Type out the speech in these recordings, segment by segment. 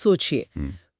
सोचिए,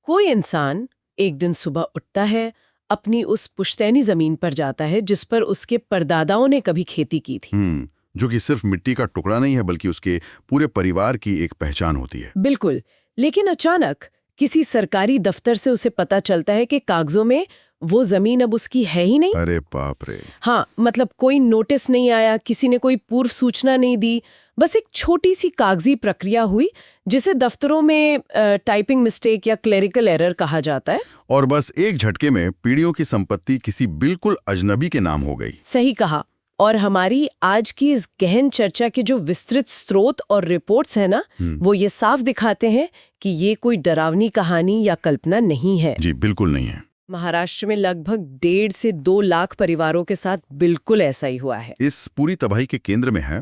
कोई इंसान एक दिन सुबह उठता है, अपनी उस पुश्तैनी जमीन पर जाता है जिस पर उसके परदादाओं ने कभी खेती की थी। जो कि सिर्फ मिट्टी का टुकड़ा नहीं है बल्कि उसके पूरे परिवार की एक पहचान होती है। बिल्कुल, लेकिन अचानक किसी सरकारी दफ्तर से उसे पता चलता है कि कागजों में वो जमीन अब उसकी है ही नहीं। अरे बाप रे। हाँ, मतलब कोई नोटिस नहीं आया, किसी ने कोई पूर्व सूचना नहीं दी, बस एक छोटी सी कागजी प्रक्रिया हुई जिसे दफ्तरों में टाइपिंग मिस्टेक या क्लेरिकल एरर कहा जाता है। और बस एक झटके में पीढ़ियों की संपत्ति किसी बिल्कुल अजनबी के नाम हो गई। सही कहा। और हमारी आज की इस गहन चर्चा के जो विस्तृत स्रोत और रिपोर्ट्स हैं ना, वो ये साफ दिखाते हैं कि ये कोई डरावनी कहानी या कल्पना नहीं है। जी बिल्कुल नहीं है। महाराष्ट्र में लगभग 1.5 से 2 लाख परिवारों के साथ बिल्कुल ऐसा ही हुआ है। इस पूरी तबाही के केंद्र में है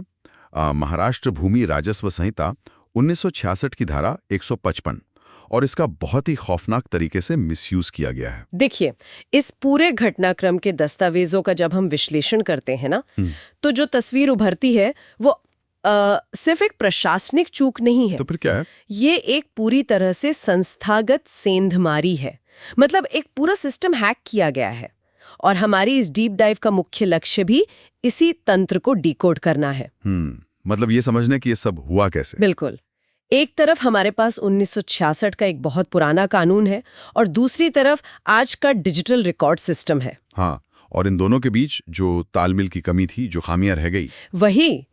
महाराष्ट्र भूमि राजस्व संहिता 1966 की धारा 155 और इसका बहुत ही खौफनाक तरीके से मिसयूज किया गया है। देखिए, इस पूरे घटनाक्रम के दस्तावेजों का जब हम विश्लेषण करते हैं ना, तो जो तस्वीर उभरती है वो सिर्फ एक प्रशासनिक चूक नहीं है। तो फिर क्या है? ये एक पूरी तरह से संस्थागत सेंधमारी है। मतलब एक पूरा सिस्टम हैक किया गया है और हमारी इस डीप डाइव का मुख्य लक्ष्य भी इसी तंत्र को डिकोड करना है। मतलब ये समझने कि ये सब हुआ कैसे। बिल्कुल। एक तरफ हमारे पास 1966 का एक बहुत पुराना कानून है और दूसरी तरफ आज का डिजिटल रिकॉर्ड सिस्टम है। हाँ, और इन दोनों के बीच जो तालमेल की कमी थी, जो खामियां रह गई, वही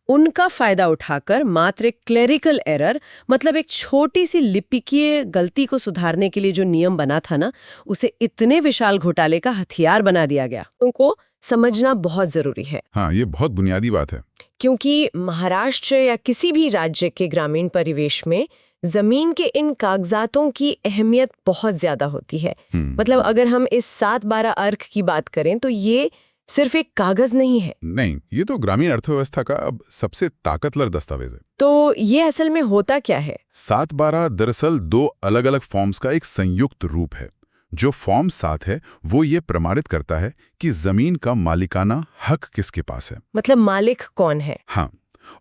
उनका फायदा उठाकर मात्र एक क्लेरिकल एरर, मतलब एक छोटी सी लिपिकीय गलती को सुधारने के लिए जो नियम बना था ना, उसे इतने विशाल घोटाले का हथियार बना दिया गया। उनको समझना बहुत जरूरी है। हाँ, ये बहुत बुनियादी बात है। क्योंकि महाराष्ट्र या किसी भी राज्य के ग्रामीण परिवेश में जमीन के इन कागजातों की अहमियत बहुत ज्यादा होती है। मतलब अगर हम इस 7/12 अर्क की बात करें तो ये सिर्फ एक कागज नहीं है। नहीं, ये तो ग्रामीण अर्थव्यवस्था का अब सबसे ताकतवर दस्तावेज है। तो ये असल में होता क्या है? 7/12 दरअसल 2 अलग-अलग फॉर्म्स का एक संयुक्त रूप है। जो फॉर्म 7 है वो ये प्रमाणित करता है कि जमीन का मालिकाना हक किसके पास है। मतलब मालिक कौन है? हाँ,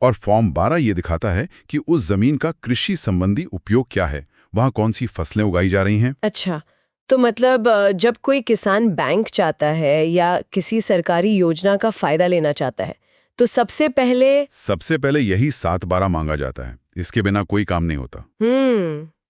और फॉर्म 12 ये दिखाता है कि उस जमीन का कृषि संबंधी उपयोग क्या है, वहाँ कौन सी फसलें उगाई जा रही हैं। अच्छा, तो मतलब जब कोई किसान बैंक चाहता है या किसी सरकारी योजना का फायदा लेना चाहता है तो सबसे पहले यही 7/12 मांगा जाता है। इसके बिना कोई काम नहीं होता।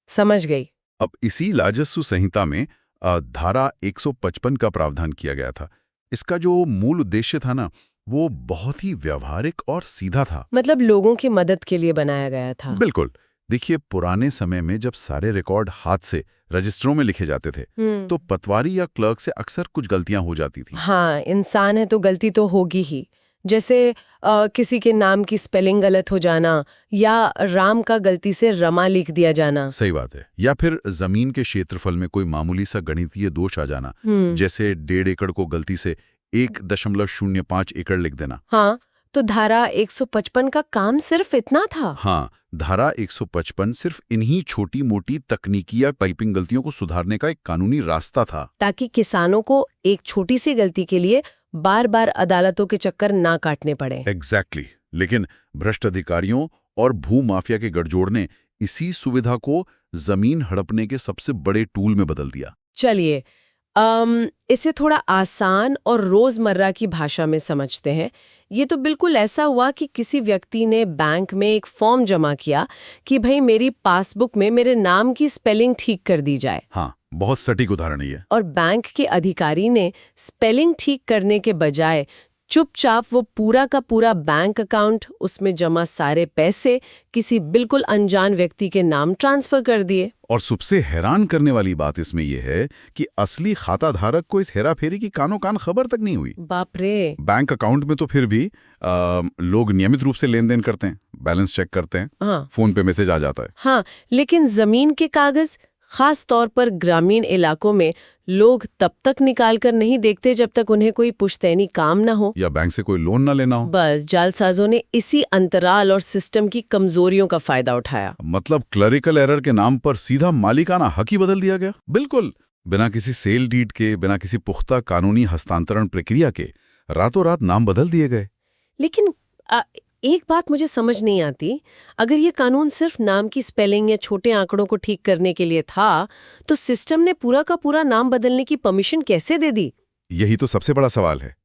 समझ गई। अब इसी राजस्व संहिता में धारा 155 का प्रावधान किया गया था। इसका जो मूल उद्देश्य था ना, वो बहुत ही व्यवहारिक और सीधा था। मतलब लोगों की मदद के लिए बनाया गया था। बिल्कुल। देखिए, पुराने समय में जब सारे रिकॉर्ड हाथ से रजिस्टरों में लिखे जाते थे तो पटवारी या क्लर्क से अक्सर कुछ गलतियां हो जाती थी। हाँ, इंसान है तो गलती तो होगी ही। जैसे किसी के नाम की स्पेलिंग गलत हो जाना या राम का गलती से रमा लिख दिया जाना। सही बात है। या फिर जमीन के क्षेत्रफल में कोई मामूली सा गणितीय दोष आ जाना, जैसे 1.5 एकड़ को गलती से 1.05 एकड़ लिख देना। हाँ, तो धारा 155 का काम सिर्फ इतना था। हाँ, धारा 155 सिर्फ इन्हीं छोटी मोटी तकनीकी या टाइपिंग गलतियों को सुधारने का एक कानूनी रास्ता था, ताकि किसानों को एक छोटी सी गलती के लिए बार बार अदालतों के चक्कर ना काटने पड़े। एग्जैक्टली। लेकिन भ्रष्ट अधिकारियों और भू माफिया के गठजोड़ ने इसी सुविधा को जमीन हड़पने के सबसे बड़े टूल में बदल दिया। चलिए इसे थोड़ा आसान और रोजमर्रा की भाषा में समझते हैं। ये तो बिल्कुल ऐसा हुआ कि किसी व्यक्ति ने बैंक में एक फॉर्म जमा किया कि भाई मेरी पासबुक में मेरे नाम की स्पेलिंग ठीक कर दी जाए। हाँ, बहुत सटीक उदाहरण है। और बैंक के अधिकारी ने स्पेलिंग ठीक करने के बजाय चुपचाप वो पूरा का पूरा बैंक अकाउंट, उसमें जमा सारे पैसे किसी बिल्कुल अनजान व्यक्ति के नाम ट्रांसफर कर दिए। और सबसे हैरान करने वाली बात इसमें यह है कि असली खाता धारक को इस हेराफेरी की कानो कान खबर तक नहीं हुई। बाप रे। बैंक अकाउंट में तो फिर भी लोग नियमित रूप से लेन देन करते हैं, बैलेंस चेक करते हैं। हाँ, फोन पे मैसेज आ जाता है। हाँ, लेकिन जमीन के कागज, खास तौर पर ग्रामीण इलाकों में, लोग तब तक निकाल कर नहीं देखते जब तक उन्हें कोई पुश्तैनी काम न हो या बैंक से कोई लोन न लेना हो। बस जालसाजों ने इसी अंतराल और सिस्टम की कमजोरियों का फायदा उठाया। मतलब क्लरिकल एरर के नाम पर सीधा मालिकाना हक ही बदल दिया गया। बिल्कुल, बिना किसी सेल डीड के, बिना किसी पुख्ता कानूनी हस्तांतरण प्रक्रिया के रातों रात नाम बदल दिए गए। लेकिन एक बात मुझे समझ नहीं आती, अगर ये कानून सिर्फ नाम की स्पेलिंग या छोटे आंकड़ों को ठीक करने के लिए था, तो सिस्टम ने पूरा का पूरा नाम बदलने की परमिशन कैसे दे दी? यही तो सबसे बड़ा सवाल है।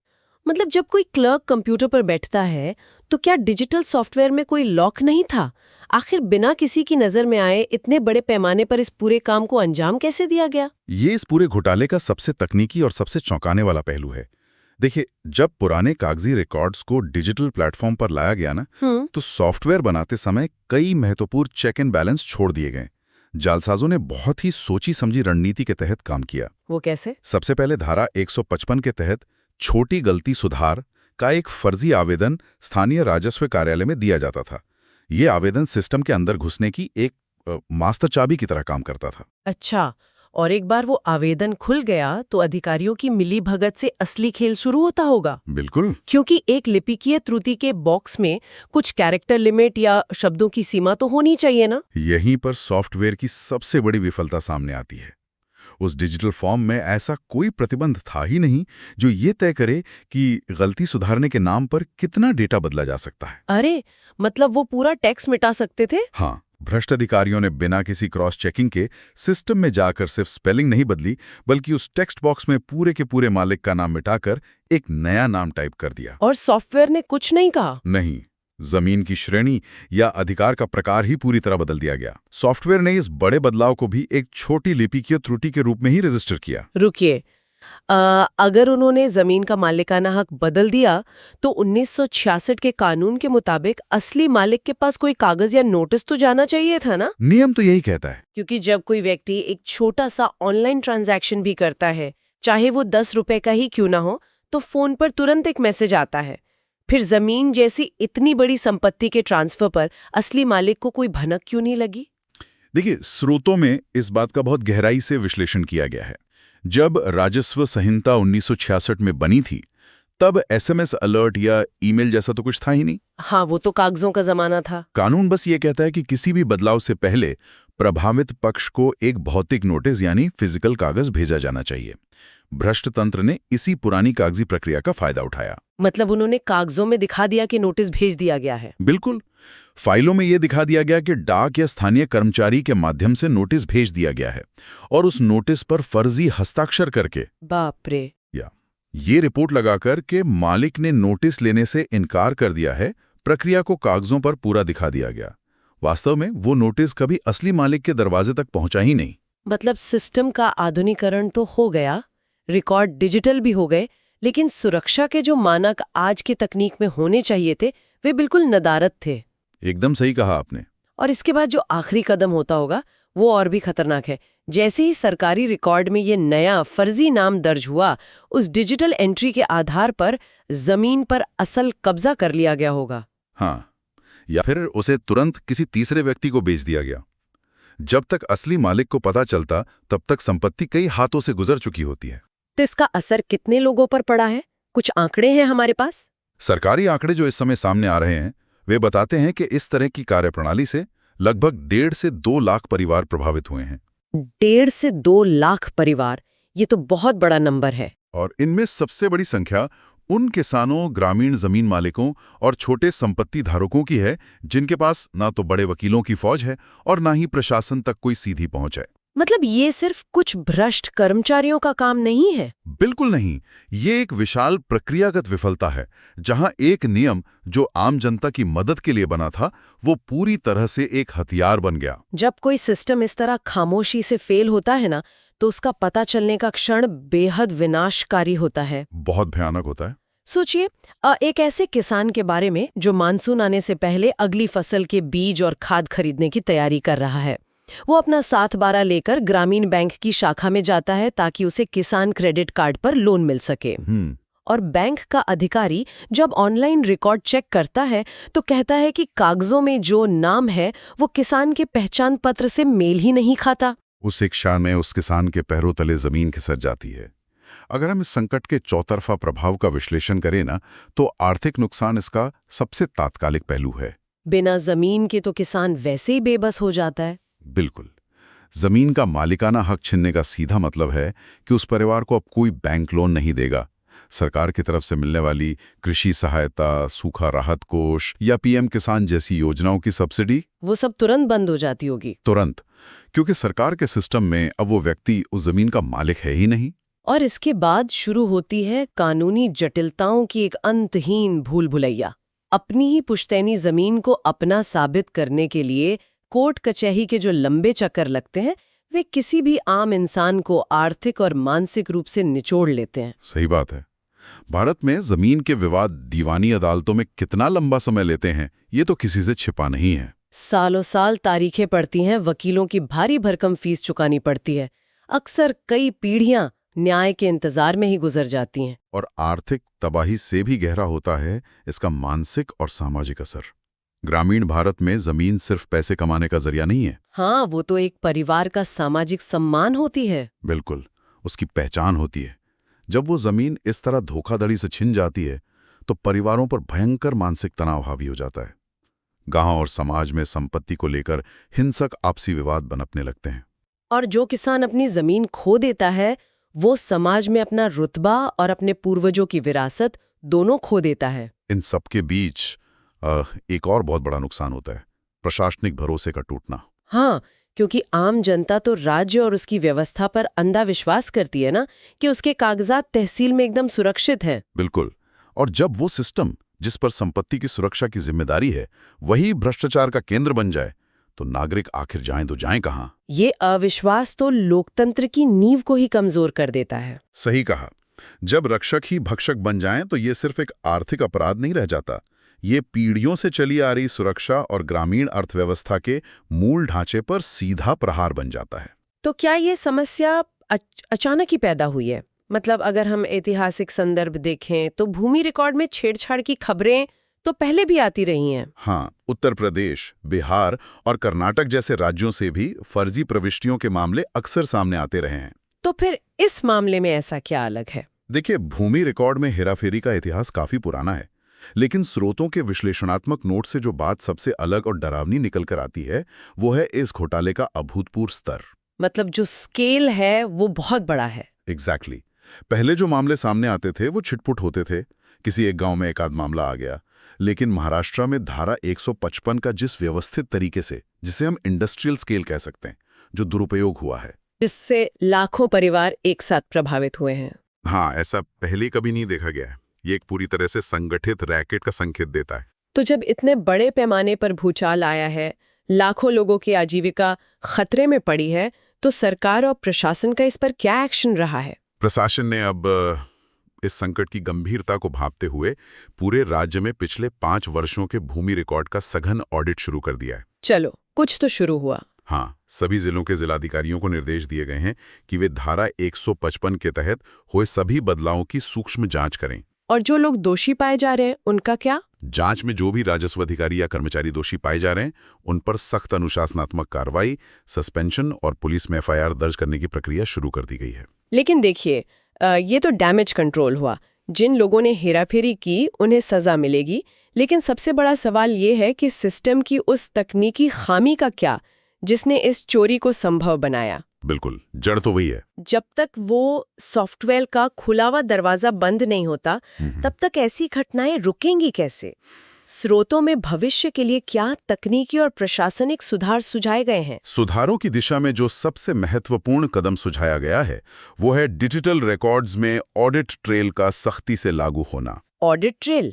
मतलब जब कोई क्लर्क कंप्यूटर पर बैठता है, तो क्या डिजिटल सॉफ्टवेयर में कोई लॉक नहीं था? आखिर बिना किसी की नजर में आए इतने बड़े पैमाने पर इस पूरे काम को अंजाम कैसे दिया गया? ये इस पूरे घोटाले का सबसे तकनीकी और सबसे चौंकाने वाला पहलू है। देखिए, जब पुराने कागजी रिकॉर्ड्स को डिजिटल प्लेटफॉर्म पर लाया गया ना, तो सॉफ्टवेयर बनाते समय कई महत्वपूर्ण चेक एंड बैलेंस छोड़ दिए गए। जालसाजों ने बहुत ही सोची समझी रणनीति के तहत काम किया। वो कैसे? सबसे पहले धारा 155 के तहत छोटी गलती सुधार का एक फर्जी आवेदन स्थानीय राजस्व कार्यालय में दिया जाता था। ये आवेदन सिस्टम के अंदर घुसने की एक मास्टर चाबी की तरह काम करता था। अच्छा, और एक बार वो आवेदन खुल गया तो अधिकारियों की मिलीभगत से असली खेल शुरू होता होगा। बिल्कुल। क्योंकि एक लिपिकीय त्रुटि के बॉक्स में कुछ कैरेक्टर लिमिट या शब्दों की सीमा तो होनी चाहिए ना? यहीं पर सॉफ्टवेयर की सबसे बड़ी विफलता सामने आती है। उस डिजिटल फॉर्म में ऐसा कोई प्रतिबंध था ही नहीं जो ये तय करे कि गलती सुधारने के नाम पर कितना डेटा बदला जा सकता है। अरे, मतलब वो पूरा टेक्स्ट मिटा सकते थे? हाँ, भ्रष्ट अधिकारियों ने बिना किसी क्रॉस चेकिंग के सिस्टम में जाकर सिर्फ स्पेलिंग नहीं बदली, बल्कि उस टेक्स्ट बॉक्स में पूरे के पूरे मालिक का नाम मिटाकर एक नया नाम टाइप कर दिया। और सॉफ्टवेयर ने कुछ नहीं कहा? नहीं, जमीन की श्रेणी या अधिकार का प्रकार ही पूरी तरह बदल दिया गया। सॉफ्टवेयर ने इस बड़े बदलाव को भी एक छोटी लिपिकीय त्रुटि के रूप में ही रजिस्टर किया। रुकिए, अगर उन्होंने जमीन का मालिकाना हक बदल दिया, तो 1966 के कानून के मुताबिक असली मालिक के पास कोई कागज या नोटिस तो जाना चाहिए था ना? नियम तो यही कहता है। क्योंकि जब कोई व्यक्ति एक छोटा सा ऑनलाइन ट्रांजैक्शन भी करता है, चाहे वो 10 रुपए का ही क्यों ना हो, तो फोन पर तुरंत एक मैसेज आता है। फिर जमीन जैसी इतनी बड़ी संपत्ति के ट्रांसफर पर असली मालिक को कोई भनक क्यों नहीं लगी? देखिए, स्रोतों में इस बात का बहुत गहराई से विश्लेषण किया गया है। जब राजस्व संहिता 1966 में बनी थी, तब एसएमएस अलर्ट या ईमेल जैसा तो कुछ था ही नहीं। हाँ, वो तो कागजों का जमाना था। कानून बस ये कहता है कि किसी भी बदलाव से पहले प्रभावित पक्ष को एक भौतिक नोटिस यानी फिजिकल कागज भेजा जाना चाहिए। भ्रष्ट तंत्र ने इसी पुरानी कागजी प्रक्रिया का फायदा उठाया। मतलब उन्होंने कागजों में दिखा दिया कि नोटिस भेज दिया गया है। बिल्कुल, फाइलों में यह दिखा दिया गया कि डाक या स्थानीय कर्मचारी के माध्यम से नोटिस भेज दिया गया है और उस नोटिस पर फर्जी हस्ताक्षर करके बाप रे, ये रिपोर्ट लगाकर के मालिक ने नोटिस लेने से इनकार कर दिया है। प्रक्रिया को कागजों पर पूरा दिखा दिया गया। वास्तव में वो नोटिस कभी असली मालिक के दरवाजे तक पहुंचा ही नहीं। मतलब सिस्टम का आधुनिकीकरण तो हो गया, रिकॉर्ड डिजिटल भी हो गए, लेकिन सुरक्षा के जो मानक आज की तकनीक में होने चाहिए थे, वे बिल्कुल नदारद थे। एकदम सही कहा आपने। और इसके बाद जो आखिरी कदम होता होगा वो और भी खतरनाक है। जैसे ही सरकारी रिकॉर्ड में ये नया फर्जी नाम दर्ज हुआ, उस डिजिटल एंट्री के आधार पर जमीन पर असल कब्जा कर लिया गया होगा। हाँ, या फिर उसे तुरंत किसी तीसरे व्यक्ति को बेच दिया गया। जब तक असली मालिक को पता चलता, तब तक संपत्ति कई हाथों से गुजर चुकी होती है। तो इसका असर कितने लोगों पर पड़ा है? कुछ आंकड़े हैं हमारे पास? सरकारी आंकड़े जो इस समय सामने आ रहे हैं, वे बताते हैं कि इस तरह की कार्यप्रणाली से लगभग 1.5 से 2 लाख परिवार प्रभावित हुए हैं। 1.5 से 2 लाख परिवार, ये तो बहुत बड़ा नंबर है। और इनमें सबसे बड़ी संख्या उन किसानों, ग्रामीण जमीन मालिकों और छोटे संपत्ति धारकों की है जिनके पास ना तो बड़े वकीलों की फौज है और ना ही प्रशासन तक कोई सीधी पहुंच है। मतलब ये सिर्फ कुछ भ्रष्ट कर्मचारियों का काम नहीं है? बिल्कुल नहीं, ये एक विशाल प्रक्रियागत विफलता है, जहां एक नियम जो आम जनता की मदद के लिए बना था, वो पूरी तरह से एक हथियार बन गया। जब कोई सिस्टम इस तरह खामोशी से फेल होता है ना, तो उसका पता चलने का क्षण बेहद विनाशकारी होता है। बहुत भयानक होता है। सोचिए, एक ऐसे किसान के बारे में जो मानसून आने से पहले अगली फसल के बीज और खाद खरीदने की तैयारी कर रहा है। वो अपना 7/12 लेकर ग्रामीण बैंक की शाखा में जाता है ताकि उसे किसान क्रेडिट कार्ड पर लोन मिल सके। और बैंक का अधिकारी जब ऑनलाइन रिकॉर्ड चेक करता है तो कहता है कि कागजों में जो नाम है वो किसान के पहचान पत्र से मेल ही नहीं खाता। उस क्षण में उस किसान के पैरों तले जमीन खिसक जाती है। अगर हम इस संकट के चौतरफा प्रभाव का विश्लेषण करें ना, तो आर्थिक नुकसान इसका सबसे तात्कालिक पहलू है। बिना जमीन के तो किसान वैसे ही बेबस हो जाता है। बिल्कुल, जमीन का मालिकाना हक छीनने का सीधा मतलब है कि उस परिवार को अब कोई बैंक लोन नहीं देगा, सरकार की तरफ से मिलने वाली कृषि सहायता, सूखा राहत कोष या पीएम किसान जैसी योजनाओं की सब्सिडी वो सब तुरंत बंद हो जाती होगी। तुरंत, क्योंकि सरकार के सिस्टम में अब वो व्यक्ति उस जमीन का मालिक है ही नहीं। और इसके बाद शुरू होती है कानूनी जटिलताओं की एक अंतहीन भूल भुलैया। अपनी ही पुश्तैनी जमीन को अपना साबित करने के लिए कोर्ट कचहरी के जो लंबे चक्कर लगते हैं, वे किसी भी आम इंसान को आर्थिक और मानसिक रूप से निचोड़ लेते हैं। सही बात है। भारत में जमीन के विवाद दीवानी अदालतों में कितना लंबा समय लेते हैं, ये तो किसी से छिपा नहीं है। सालों साल तारीखें पड़ती हैं, वकीलों की भारी भरकम फीस चुकानी पड़ती है। अक्सर कई पीढ़ियां न्याय के इंतजार में ही गुजर जाती हैं। और आर्थिक तबाही से भी गहरा होता है इसका मानसिक और सामाजिक असर। ग्रामीण भारत में जमीन सिर्फ पैसे कमाने का जरिया नहीं है। हाँ, वो तो एक परिवार का सामाजिक सम्मान होती है। बिल्कुल, उसकी पहचान होती है। जब वो जमीन इस तरह धोखाधड़ी से छिन जाती है तो परिवारों पर भयंकर मानसिक तनाव हावी हो जाता है। गांव और समाज में संपत्ति को लेकर हिंसक आपसी विवाद बनपने लगते हैं। और जो किसान अपनी जमीन खो देता है, वो समाज में अपना रुतबा और अपने पूर्वजों की विरासत दोनों खो देता है। इन सबके बीच एक और बहुत बड़ा नुकसान होता है, प्रशासनिक भरोसे का टूटना। हाँ, क्योंकि आम जनता तो राज्य और उसकी व्यवस्था पर अंधा विश्वास करती है ना, कि उसके कागजात तहसील में एकदम सुरक्षित हैं। बिल्कुल, और जब वो सिस्टम जिस पर संपत्ति की सुरक्षा की जिम्मेदारी है वही भ्रष्टाचार का केंद्र बन जाए तो नागरिक आखिर जाएं तो जाएं कहां? ये अविश्वास तो लोकतंत्र की नींव को ही कमजोर कर देता है। सही कहा। जब रक्षक ही भक्षक बन जाएं तो ये सिर्फ एक आर्थिक अपराध नहीं रह जाता, ये पीढ़ियों से चली आ रही सुरक्षा और ग्रामीण अर्थव्यवस्था के मूल ढांचे पर सीधा प्रहार बन जाता है। तो क्या ये समस्या अचानक ही पैदा हुई है? मतलब अगर हम ऐतिहासिक संदर्भ देखें तो भूमि रिकॉर्ड में छेड़छाड़ की खबरें तो पहले भी आती रही हैं। हाँ, उत्तर प्रदेश, बिहार और कर्नाटक जैसे राज्यों से भी फर्जी प्रविष्टियों के मामले अक्सर सामने आते रहे हैं। तो फिर इस मामले में ऐसा क्या अलग है? देखिए, भूमि रिकॉर्ड में हेराफेरी का इतिहास काफी पुराना है, लेकिन स्रोतों के विश्लेषणात्मक नोट से जो बात सबसे अलग और डरावनी निकल कर आती है वो है इस घोटाले का अभूतपूर्व स्तर। मतलब जो स्केल है वो बहुत बड़ा है। एग्जैक्टली। पहले जो मामले सामने आते थे वो छिटपुट होते थे, किसी एक गांव में एक आध मामला आ गया। लेकिन महाराष्ट्र में धारा 155 का जिस व्यवस्थित तरीके से, जिसे हम इंडस्ट्रियल स्केल कह सकते हैं, जो दुरुपयोग हुआ है, जिससे लाखों परिवार एक साथ प्रभावित हुए हैं। हाँ, ऐसा पहले कभी नहीं देखा गया है। ये एक पूरी तरह से संगठित रैकेट का संकेत देता है। तो जब इतने बड़े पैमाने पर भूचाल आया है, लाखों लोगों की आजीविका खतरे में पड़ी है, तो सरकार और प्रशासन का इस पर क्या एक्शन रहा है? प्रशासन ने अब इस संकट की गंभीरता को भांपते हुए पूरे राज्य में पिछले 5 वर्षों के भूमि रिकॉर्ड का सघन ऑडिट शुरू कर दिया है। चलो, कुछ तो शुरू हुआ। हाँ, सभी जिलों के जिलाधिकारियों को निर्देश दिए गए हैं कि वे धारा 155 के तहत हुए सभी बदलावों की सूक्ष्म जांच करें। और जो लोग दोषी पाए जा रहे हैं उनका क्या? जांच में जो भी राजस्व अधिकारी या कर्मचारी दोषी पाए जा रहे हैं उन पर सख्त अनुशासनात्मक कार्रवाई, सस्पेंशन और पुलिस में एफआईआर दर्ज करने की प्रक्रिया शुरू कर दी गई है। लेकिन देखिए, ये तो डैमेज कंट्रोल हुआ। जिन लोगों ने हेराफेरी की उन्हें सजा मिलेगी, लेकिन सबसे बड़ा सवाल ये है कि सिस्टम की उस तकनीकी खामी का क्या जिसने इस चोरी को संभव बनाया? बिल्कुल, जड़ तो वही है। जब तक वो सॉफ्टवेयर का खुला हुआ दरवाजा बंद नहीं होता, तब तक ऐसी घटनाएं रुकेंगी कैसे? स्रोतों में भविष्य के लिए क्या तकनीकी और प्रशासनिक सुधार सुझाए गए हैं? सुधारों की दिशा में जो सबसे महत्वपूर्ण कदम सुझाया गया है वो है डिजिटल रिकॉर्ड्स में ऑडिट ट्रेल का सख्ती से लागू होना। ऑडिट ट्रेल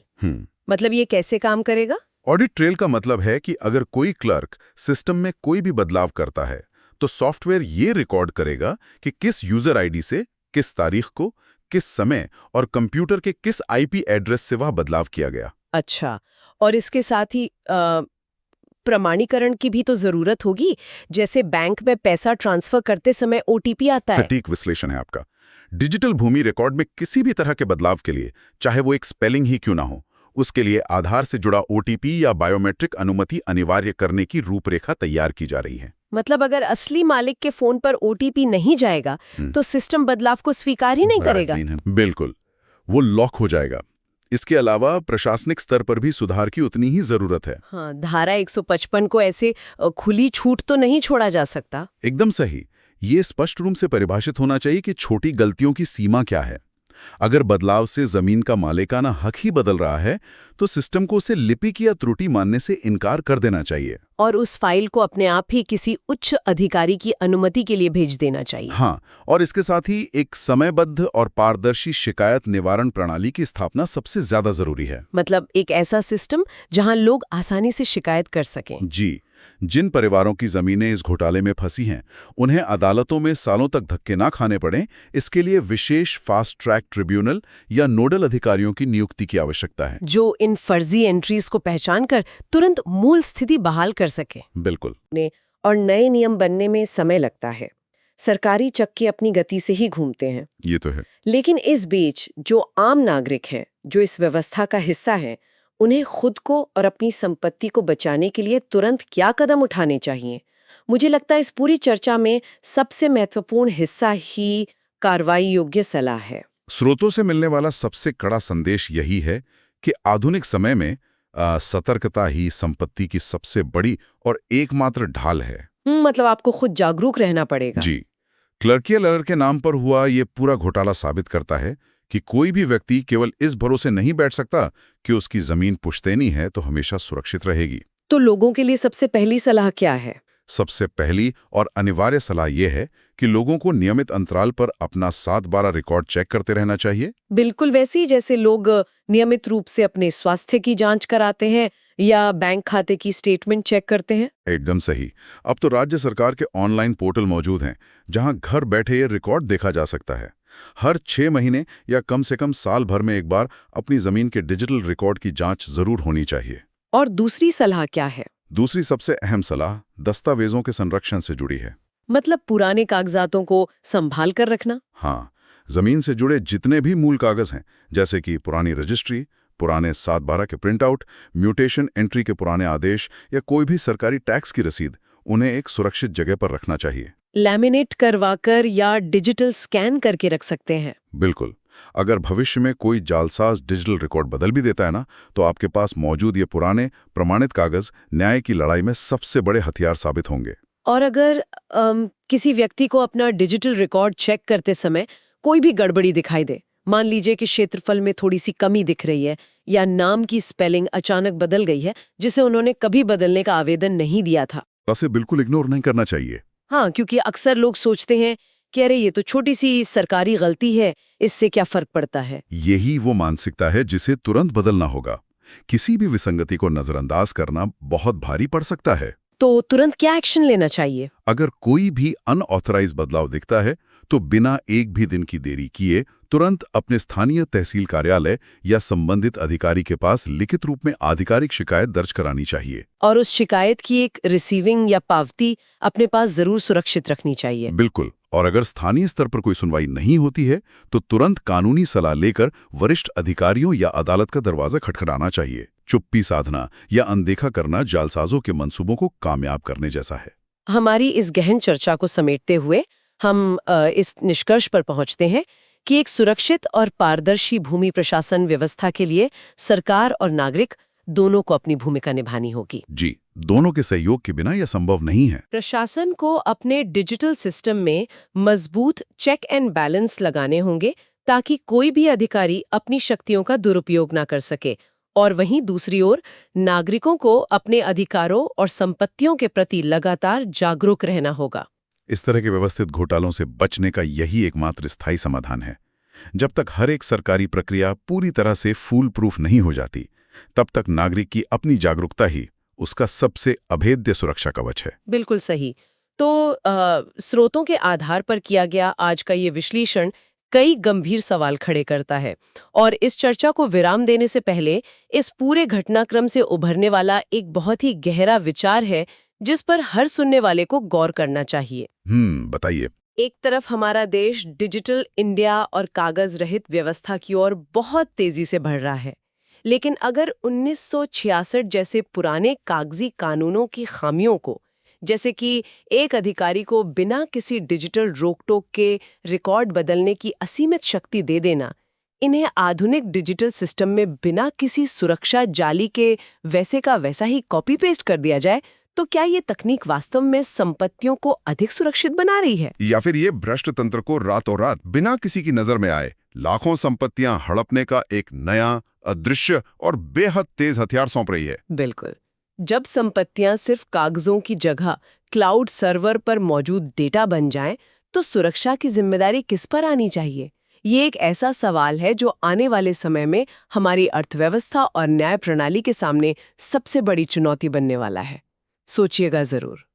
मतलब ये कैसे काम करेगा? ऑडिट ट्रेल का मतलब है कि अगर कोई क्लर्क सिस्टम में कोई भी बदलाव करता है तो सॉफ्टवेयर ये रिकॉर्ड करेगा कि किस यूजर आईडी से, किस तारीख को, किस समय और कंप्यूटर के किस आईपी एड्रेस से वह बदलाव किया गया। अच्छा, और इसके साथ ही प्रमाणीकरण की भी तो जरूरत होगी, जैसे बैंक में पैसा ट्रांसफर करते समय ओटीपी आता है। सटीक विश्लेषण है आपका। डिजिटल भूमि रिकॉर्ड में किसी भी तरह के बदलाव के लिए, चाहे वो एक स्पेलिंग ही क्यों ना हो, उसके लिए आधार से जुड़ा ओटीपी या बायोमेट्रिक अनुमति अनिवार्य करने की रूपरेखा तैयार की जा रही है। मतलब अगर असली मालिक के फोन पर ओटीपी नहीं जाएगा तो सिस्टम बदलाव को स्वीकार ही नहीं करेगा। बिल्कुल, वो लॉक हो जाएगा। इसके अलावा प्रशासनिक स्तर पर भी सुधार की उतनी ही जरूरत है। हाँ, धारा 155 को ऐसे खुली छूट तो नहीं छोड़ा जा सकता। एकदम सही। ये स्पष्ट रूप से परिभाषित होना चाहिए कि छोटी गलतियों की सीमा क्या है। अगर बदलाव से जमीन का मालिकाना हक ही बदल रहा है तो सिस्टम को उसे लिपिक या त्रुटि मानने से इनकार कर देना चाहिए। और उस फाइल को अपने आप ही किसी उच्च अधिकारी की अनुमति के लिए भेज देना चाहिए। हाँ, और इसके साथ ही एक समयबद्ध और पारदर्शी शिकायत निवारण प्रणाली की स्थापना सबसे ज्यादा जरूरी है। मतलब एक ऐसा सिस्टम जहां लोग आसानी से शिकायत कर सकें। जी, जिन परिवारों की जमीनें इस घोटाले में फंसी हैं, उन्हें अदालतों में सालों तक धक्के ना खाने पड़ें, इसके लिए विशेष फास्ट ट्रैक ट्रिब्यूनल या नोडल अधिकारियों की नियुक्ति की आवश्यकता है, जो इन फर्जी एंट्रीज को पहचान कर तुरंत मूल स्थिति बहाल कर सके। बिल्कुल। और नए नियम बनने में समय लगता है। सरकारी चक्के अपनी गति से ही घूमते हैं। ये तो है। लेकिन इस बीच जो आम नागरिक हैं, जो इस व्यवस्था का हिस्सा हैं, उन्हें खुद को और अपनी संपत्ति को बचाने के लिए तुरंत क्या कदम उठाने चाहिए? मुझे लगता है इस पूरी चर्चा में सबसे महत्वपूर्ण हिस्सा ही कार्रवाई योग्य सलाह है। स्रोतों से मिलने वाला सबसे कड़ा संदेश यही है कि आधुनिक समय में सतर्कता ही संपत्ति की सबसे बड़ी और एकमात्र ढाल है। मतलब आपको खुद जागरूक रहना पड़ेगा। जी, क्लर्कियल एरर के नाम पर हुआ ये पूरा घोटाला साबित करता है कि कोई भी व्यक्ति केवल इस भरोसे नहीं बैठ सकता कि उसकी जमीन पुश्तैनी है तो हमेशा सुरक्षित रहेगी। तो लोगों के लिए सबसे पहली सलाह क्या है? सबसे पहली और अनिवार्य सलाह यह है कि लोगों को नियमित अंतराल पर अपना 7/12 रिकॉर्ड चेक करते रहना चाहिए। बिल्कुल वैसे ही जैसे लोग नियमित रूप से अपने स्वास्थ्य की जांच कराते हैं या बैंक खाते की स्टेटमेंट चेक करते हैं। एकदम सही। अब तो राज्य सरकार के ऑनलाइन पोर्टल मौजूद हैं, जहां घर बैठे ये रिकॉर्ड देखा जा सकता है। हर 6 महीने या कम से कम साल भर में एक बार अपनी जमीन के डिजिटल रिकॉर्ड की जांच जरूर होनी चाहिए। और दूसरी सलाह क्या है? दूसरी सबसे अहम सलाह दस्तावेजों के संरक्षण से जुड़ी है। मतलब पुराने कागजातों को संभाल कर रखना। हाँ, जमीन से जुड़े जितने भी मूल कागज हैं, जैसे कि पुरानी रजिस्ट्री, पुराने 7/12 के प्रिंट आउट, म्यूटेशन एंट्री के पुराने आदेश या कोई भी सरकारी टैक्स की रसीद, उन्हें एक सुरक्षित जगह पर रखना चाहिए। लैमिनेट करवाकर या डिजिटल स्कैन करके रख सकते हैं। बिल्कुल। अगर भविष्य में कोई जालसाज डिजिटल रिकॉर्ड बदल भी देता है ना, तो आपके पास मौजूद ये पुराने प्रमाणित कागज न्याय की लड़ाई में सबसे बड़े हथियार साबित होंगे। और अगर किसी व्यक्ति को अपना डिजिटल रिकॉर्ड चेक करते समय कोई भी गड़बड़ी दिखाई दे, मान लीजिए कि क्षेत्रफल में थोड़ी सी कमी दिख रही है या नाम की स्पेलिंग अचानक बदल गई है जिसे उन्होंने कभी बदलने का आवेदन नहीं दिया था, उसे बिल्कुल इग्नोर नहीं करना चाहिए। हाँ, क्योंकि अक्सर लोग सोचते हैं कि अरे ये तो छोटी सी सरकारी गलती है, इससे क्या फर्क पड़ता है। यही वो मानसिकता है जिसे तुरंत बदलना होगा। किसी भी विसंगति को नजरअंदाज करना बहुत भारी पड़ सकता है। तो तुरंत क्या एक्शन लेना चाहिए? अगर कोई भी अनऑथराइज बदलाव दिखता है तो बिना एक भी दिन की देरी किए तुरंत अपने स्थानीय तहसील कार्यालय या संबंधित अधिकारी के पास लिखित रूप में आधिकारिक शिकायत दर्ज करानी चाहिए। और उस शिकायत की एक रिसीविंग या पावती अपने पास जरूर सुरक्षित रखनी चाहिए। बिल्कुल। और अगर स्थानीय स्तर पर कोई सुनवाई नहीं होती है तो तुरंत कानूनी सलाह लेकर वरिष्ठ अधिकारियों या अदालत का दरवाजा खटखटाना चाहिए। चुप्पी साधना या अनदेखा करना जालसाजों के मंसूबों को कामयाब करने जैसा है। हमारी इस गहन चर्चा को समेटते हुए हम इस निष्कर्ष पर पहुंचते हैं कि एक सुरक्षित और पारदर्शी भूमि प्रशासन व्यवस्था के लिए सरकार और नागरिक दोनों को अपनी भूमिका निभानी होगी। जी, दोनों के सहयोग के बिना यह संभव नहीं है। प्रशासन को अपने डिजिटल सिस्टम में मजबूत चेक एंड बैलेंस लगाने होंगे ताकि कोई भी अधिकारी अपनी शक्तियों का दुरुपयोग ना कर सके, और वहीं दूसरी ओर नागरिकों को अपने अधिकारों और संपत्तियों के प्रति लगातार जागरूक रहना होगा। इस तरह के व्यवस्थित घोटालों से बचने का यही एकमात्र स्थायी समाधान है। जब तक हर एक सरकारी प्रक्रिया पूरी तरह से फूल प्रूफ नहीं हो जाती, तब तक नागरिक की अपनी जागरूकता ही उसका सबसे अभेद्य सुरक्षा कवच है। बिल्कुल सही। तो स्रोतों के आधार पर किया गया आज का ये विश्लेषण कई गंभीर सवाल खड़े करता है, और इस चर्चा को विराम देने से पहले इस पूरे घटनाक्रम से उभरने वाला एक बहुत ही गहरा विचार है जिस पर हर सुनने वाले को गौर करना चाहिए। बताइए। एक तरफ हमारा देश डिजिटल इंडिया और कागज रहित व्यवस्था की ओर बहुत तेजी से बढ़ रहा है, लेकिन अगर 1966 जैसे पुराने कागजी कानूनों की खामियों को, जैसे कि एक अधिकारी को बिना किसी डिजिटल रोक-टोक के रिकॉर्ड बदलने की असीमित शक्ति दे देना, इन्हें आधुनिक डिजिटल सिस्टम में बिना किसी सुरक्षा जाली के वैसे का वैसा ही कॉपी पेस्ट कर दिया जाए, तो क्या ये तकनीक वास्तव में संपत्तियों को अधिक सुरक्षित बना रही है, या फिर ये भ्रष्ट तंत्र को रातों रात बिना किसी की नजर में आए लाखों संपत्तियां हड़पने का एक नया, अदृश्य और बेहद तेज हथियार सौंप रही है। बिल्कुल। जब संपत्तियां सिर्फ कागजों की जगह क्लाउड सर्वर पर मौजूद डेटा बन जाएं, तो सुरक्षा की जिम्मेदारी किस पर आनी चाहिए? ये एक ऐसा सवाल है जो आने वाले समय में हमारी अर्थव्यवस्था और न्याय प्रणाली के सामने सबसे बड़ी चुनौती बनने वाला है। सोचिएगा जरूर।